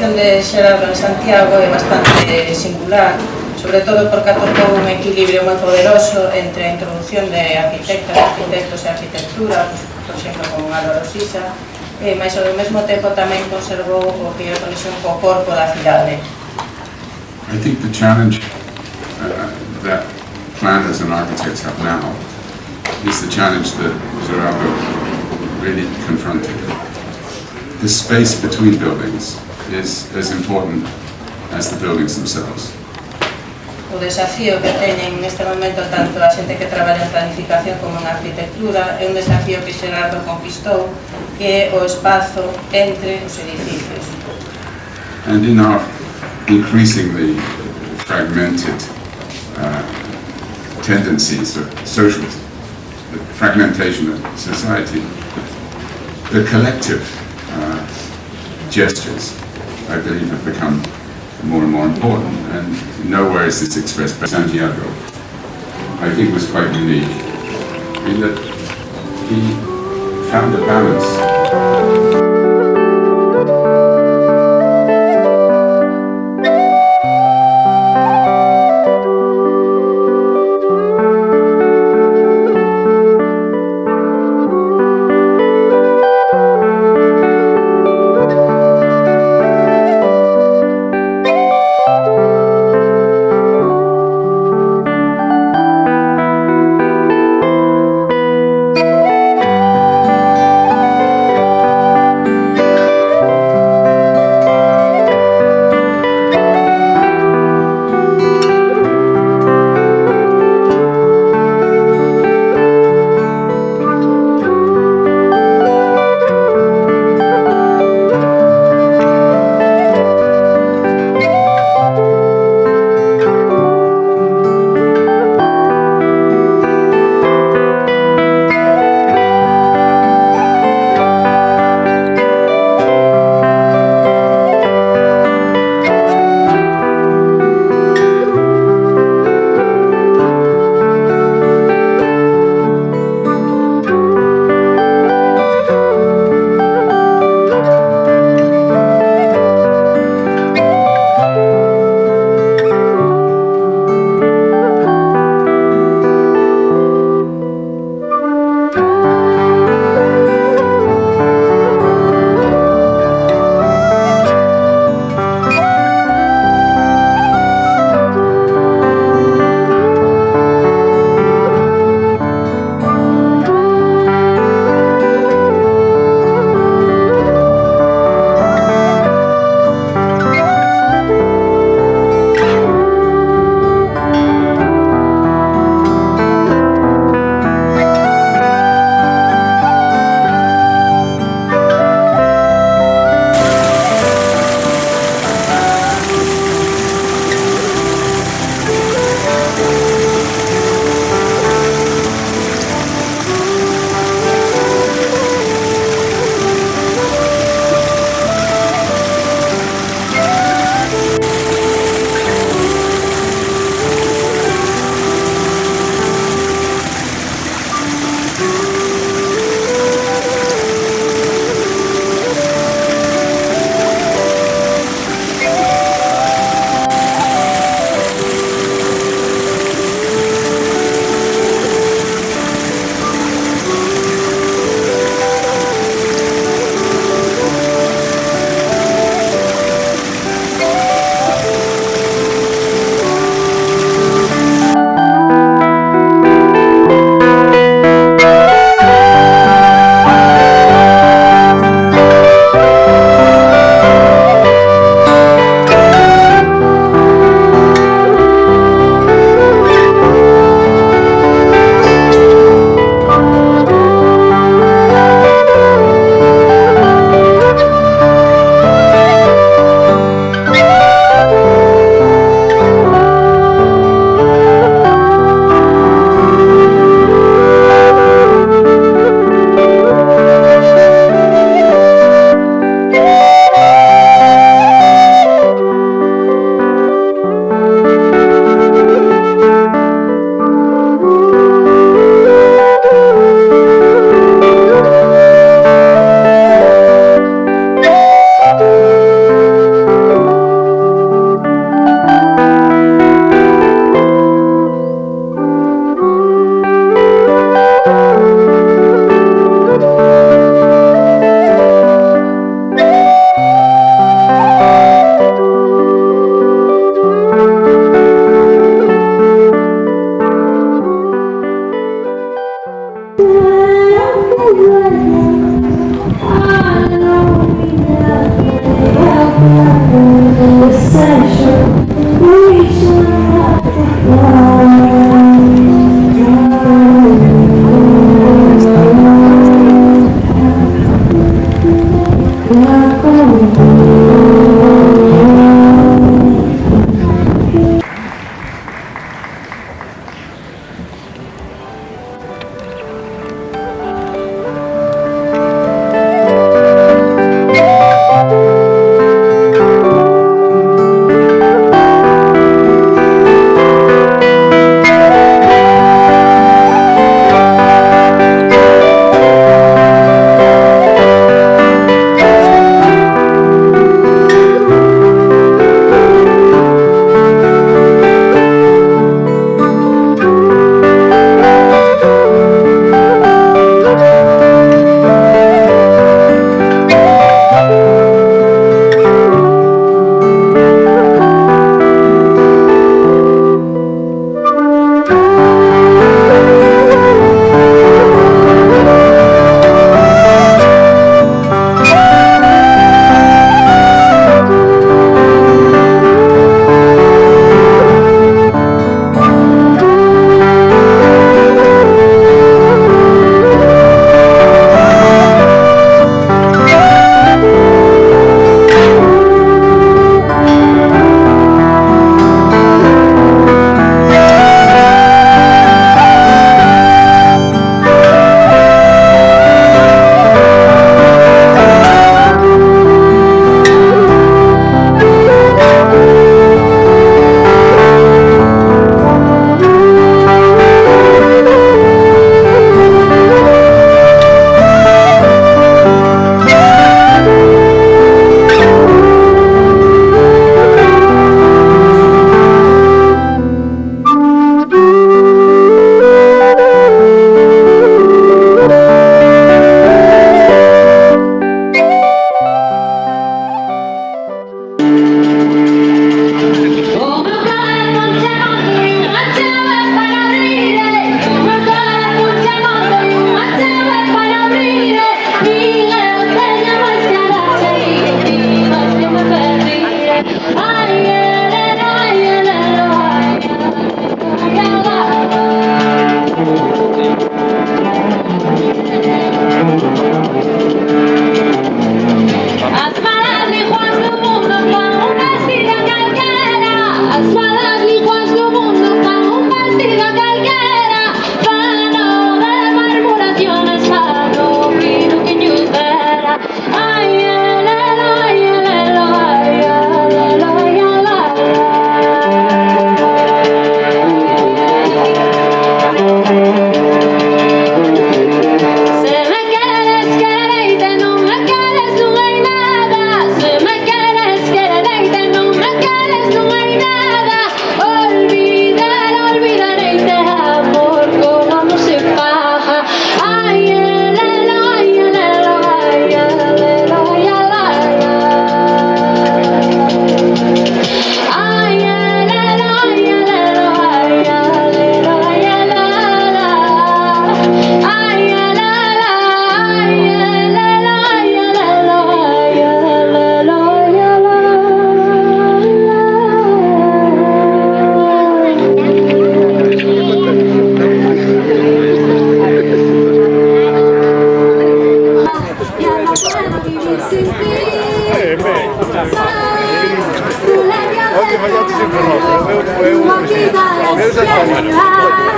introducción de Xerardo en Santiago é bastante singular, sobre todo porque atopou un equilibrio moi poderoso entre a introducción de arquitectos e arquitectura, por exemplo, como Álvaro Sisa, mas ao mesmo tempo tamén conservou o que é a conexión co corpo da cidade. I think the challenge that planners and architects have now is the challenge that Gerardo really confronted. The space between buildings is as important as the buildings themselves. O desafío que teñen neste momento tanto a xente que traballa en planificación como en arquitectura é un desafío que Xerardo conquistou, que é o espazo entre os edificios. And in our increasingly fragmented tendencies of social fragmentation of society, the collective gestures, I believe, have become more and more important, and nowhere is this expressed by Santiago. I think was quite unique in that he found a balance.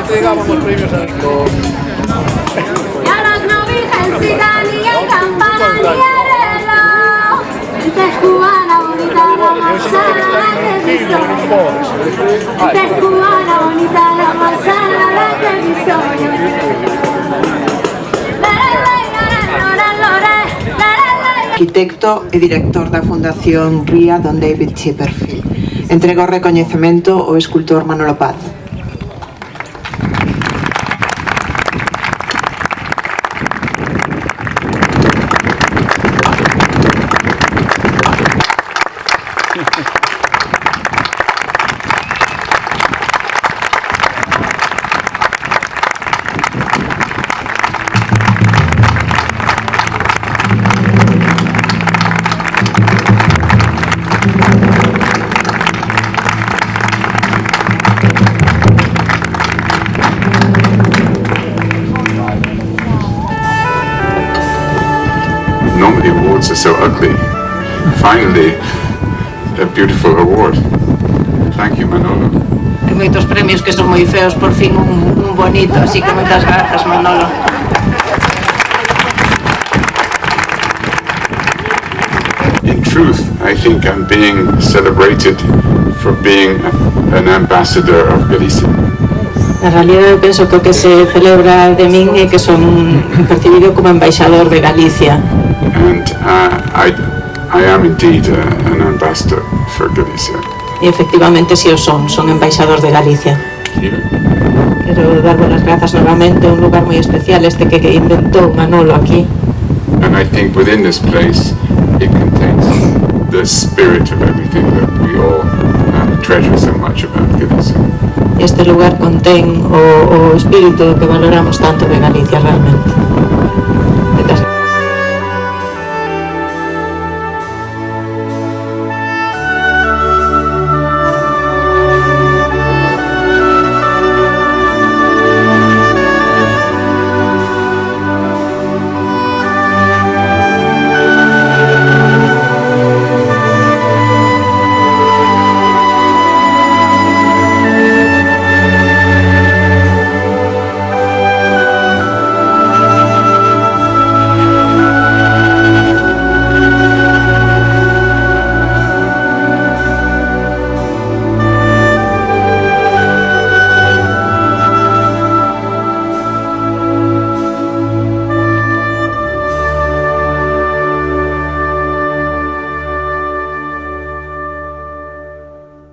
Entregamos los premios a los... Arquitecto e director da Fundación RIA, don David Chipperfield. Entrega o recoñecemento ao escultor Manolo Paz. Normally awards are so ugly. Finally, a beautiful award. Thank you, Manolo. Hai moitos premios que son moi feos, por fin un bonito, así que moitas grazas, Manolo. In truth, I think I'm being celebrated for being an ambassador of Galicia. Na realidade, eu penso que o que se celebra de min é que son percibido como embaixador de Galicia. And I am indeed an ambassador for Galicia. E efectivamente si o son embaixador de Galicia. Here. Quero dar as grazas novamente a un lugar moi especial, este que inventou Manolo aquí. And I think within this place, it contains the spirit of everything that we all treasure so much about Galicia. Este lugar contén o espírito que valoramos tanto de Galicia realmente.